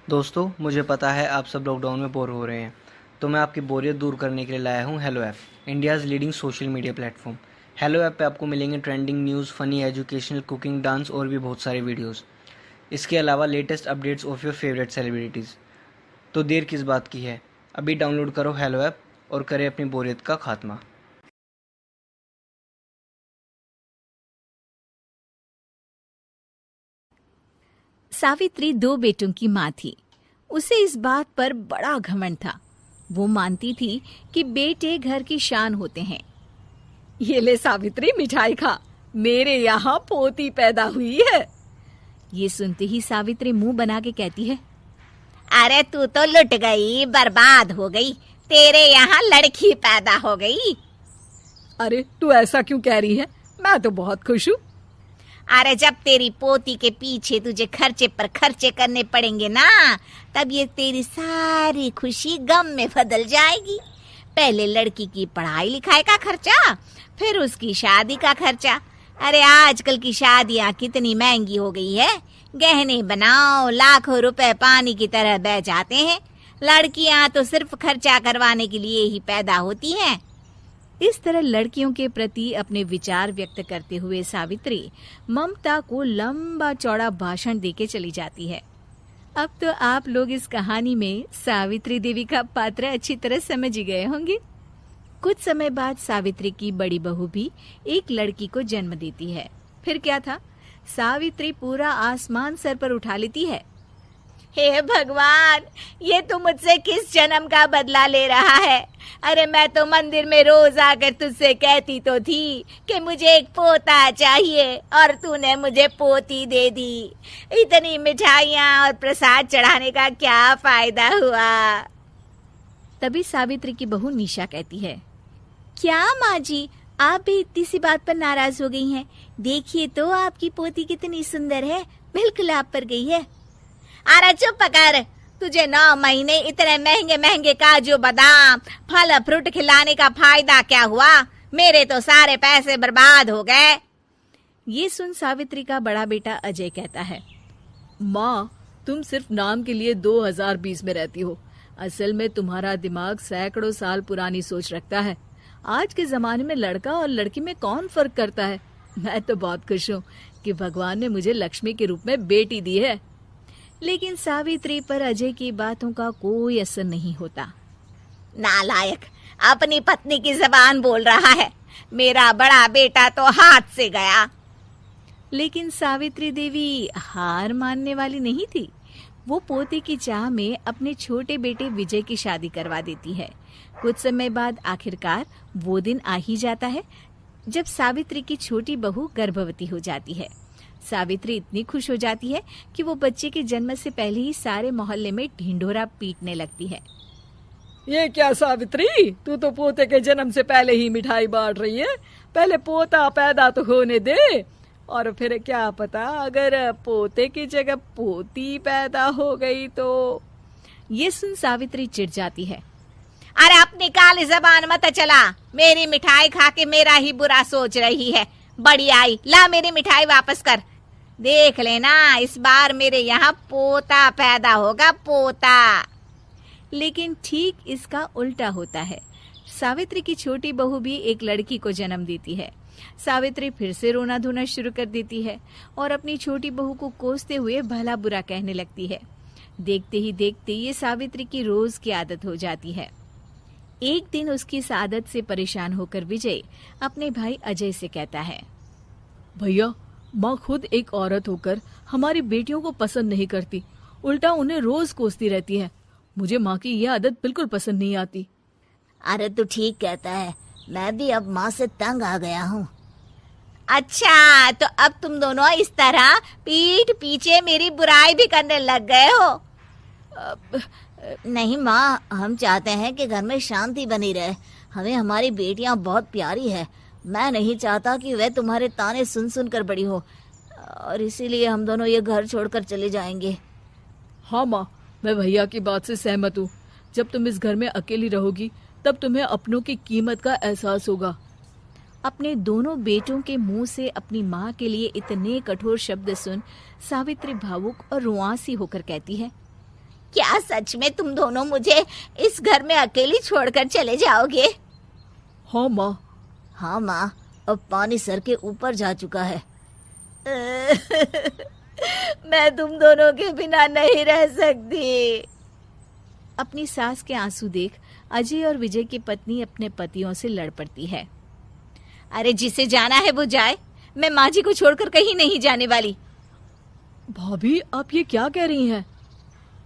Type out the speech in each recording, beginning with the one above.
दोस्तों, मुझे पता है आप सब लॉकडाउन में बोर हो रहे हैं, तो मैं आपकी बोरियत दूर करने के लिए लाया हूँ hello app, India's leading social media platform. Hello app पे आपको मिलेंगे trending news, funny, educational, cooking, dance और भी बहुत सारे वीडियोस। इसके अलावा latest updates of your favourite celebrities. तो देर किस बात की है, अभी डाउनलोड करो हेलो ऐप और करें अपनी बोरियत का खात्मा। सावित्री 2 बेटों की माँ थी। उसे इस बात पर बड़ा घमंड था। वो मानती थी कि बेटे घर की शान होते हैं। ये ले सावित्री, मिठाई खा, मेरे यहाँ पोती पैदा हुई है। ये सुनते ही सावित्री मुंह बना के कहती है, अरे तू तो लुट गई, बर्बाद हो गई, तेरे यहाँ लड़की पैदा हो गई। अरे तू ऐसा क्यों कह रही है? मैं तो बहुत खुश हूँ। अरे जब तेरी पोती के पीछे तुझे खर्चे पर खर्चे करने पड़ेंगे ना, तब ये तेरी सारी खुशी गम में बदल जाएगी। पहले लड़की की पढ़ाई लिखाई का खर्चा, फिर उसकी शादी का खर्चा। अरे आजकल की शादियाँ कितनी महंगी हो गई है। गहने बनाओ, लाखों रुपए पानी की तरह बह जाते हैं। लड़कियां तो सिर्फ खर्चा करवाने के लिए ही पैदा होती हैं। इस तरह लड़कियों के प्रति अपने विचार व्यक्त करते हुए सावित्री ममता को लंबा चौड़ा भाषण देके चली जाती है। अब तो आप लोग इस कहानी में सावित्री देवी का पात्र अच्छी तरह समझ ही गए होंगे। कुछ समय बाद सावित्री की बड़ी बहू भी एक लड़की को जन्म देती है। फिर क्या था, सावित्री पूरा आसमान सर पर उठा लेती है। हे भगवान, ये तू मुझसे किस जन्म का बदला ले रहा है? अरे मैं तो मंदिर में रोज आकर तुझसे कहती तो थी कि मुझे एक पोता चाहिए, और तूने मुझे पोती दे दी। इतनी मिठाइयाँ और प्रसाद चढ़ाने का क्या फायदा हुआ? तभी सावित्री की बहू निशा कहती है, क्या माँ जी, आप भी इतनी सी बात पर नाराज हो गई हैं? देखिए तो आपकी पोती कितनी सुंदर है, बिल्कुल आप पर गई है। अरे चुप कर, तुझे 9 महीने इतने महंगे महंगे काजू बादाम फल फ्रूट खिलाने का फायदा क्या हुआ? मेरे तो सारे पैसे बर्बाद हो गए। ये सुन सावित्री का बड़ा बेटा अजय कहता है, माँ, तुम सिर्फ नाम के लिए 2020 में रहती हो। असल में तुम्हारा दिमाग सैकड़ों साल पुरानी सोच रखता है। आज के जमाने में लड़का और लड़की में कौन फर्क करता है। मैं तो बहुत खुश हूँ कि भगवान ने मुझे लक्ष्मी के रूप में बेटी दी है। लेकिन सावित्री पर अजय की बातों का कोई असर नहीं होता। नालायक, अपनी पत्नी की जबान बोल रहा है। मेरा बड़ा बेटा तो हाथ से गया। लेकिन सावित्री देवी हार मानने वाली नहीं थी। वो पोते की चाह में अपने छोटे बेटे विजय की शादी करवा देती है। कुछ समय बाद आखिरकार वो दिन आ ही जाता है जब सावित्री की छोटी बहू गर्भवती हो जाती है। सावित्री इतनी खुश हो जाती है कि वो बच्चे के जन्म से पहले ही सारे मोहल्ले में ढिंढोरा पीटने लगती है। ये क्या सावित्री, तू तो पोते के जन्म से पहले ही मिठाई बांट रही है। पहले पोता पैदा तो होने दे, और फिर क्या पता अगर पोते की जगह पोती पैदा हो गई तो। ये सुन सावित्री चिढ़ जाती है। अरे अपनी काली जबान मत चला। मेरी मिठाई खा के मेरा ही बुरा सोच रही है। बड़ी आई, ला मेरी मिठाई वापस कर। देख लेना, इस बार मेरे यहाँ पोता पैदा होगा, पोता। लेकिन ठीक इसका उल्टा होता है। सावित्री की छोटी बहू भी एक लड़की को जन्म देती है। सावित्री फिर से रोना धोना शुरू कर देती है और अपनी छोटी बहू को कोसते हुए भला बुरा कहने लगती है। देखते ही देखते ये सावित्री की रोज की आदत हो जाती है। एक दिन उसकी इस आदत से परेशान होकर विजय अपने भाई अजय से कहता है, भैया, माँ खुद एक औरत होकर हमारी बेटियों को पसंद नहीं करती, उल्टा उन्हें रोज कोसती रहती है। मुझे माँ की यह आदत बिल्कुल पसंद नहीं आती। अरे तू ठीक कहता है, मैं भी अब माँ से तंग आ गया हूँ। अच्छा, तो अब तुम दोनों इस तरह पीठ पीछे मेरी बुराई भी करने लग गए हो? नहीं माँ, हम चाहते हैं कि घर में शांति बनी रहे। हमें हमारी बेटियाँ बहुत प्यारी है। मैं नहीं चाहता कि वह तुम्हारे ताने सुन सुन कर बड़ी हो, और इसीलिए हम दोनों ये घर छोड़कर चले जाएंगे। हाँ माँ, मैं भैया की बात से सहमत हूँ। जब तुम इस घर में अकेली रहोगी तब तुम्हें अपनों की कीमत का एहसास होगा। अपने दोनों बेटों के मुंह से अपनी माँ के लिए इतने कठोर शब्द सुन सावित्री भावुक और रुआंसी होकर कहती है, क्या सच में तुम दोनों मुझे इस घर में अकेली छोड़कर चले जाओगे? हाँ माँ। हाँ माँ, अब पानी सर के ऊपर जा चुका है। मैं तुम दोनों के बिना नहीं रह सकती। अपनी सास के आंसू देख अजय और विजय की पत्नी अपने पतियों से लड़ पड़ती है। अरे जिसे जाना है वो जाए, मैं माँ जी को छोड़कर कहीं नहीं जाने वाली। भाभी आप ये क्या कह रही हैं?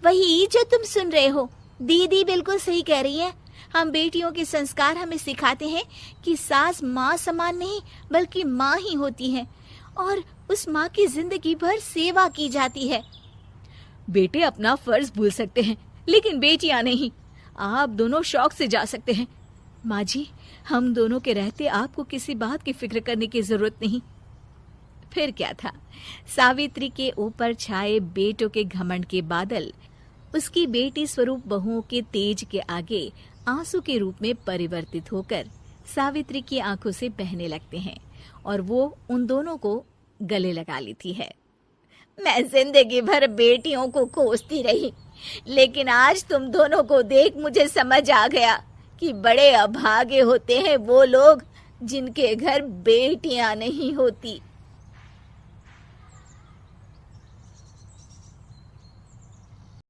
वही जो तुम सुन रहे हो, दीदी बिल्कुल सही कह रही है। हम बेटियों के संस्कार हमें सिखाते हैं कि सास माँ समान नहीं बल्कि माँ ही होती है और उस माँ की जिंदगी भर सेवा की जाती है। बेटे अपना फर्ज भूल सकते हैं लेकिन बेटियां नहीं। आप दोनों शौक से जा सकते हैं। माँ जी, हम दोनों के रहते आपको किसी बात की फिक्र करने की जरूरत नहीं। फिर क्या था, सावित्री के ऊपर छाए बेटों के घमंड के बादल उसकी बेटी स्वरूप बहुओं के तेज के आगे आंसू के रूप में परिवर्तित होकर सावित्री की आंखों से बहने लगते हैं और वो उन दोनों को गले लगा लेती है। मैं जिंदगी भर बेटियों को कोसती रही, लेकिन आज तुम दोनों को देख मुझे समझ आ गया कि बड़े अभागे होते हैं वो लोग जिनके घर बेटियां नहीं होती।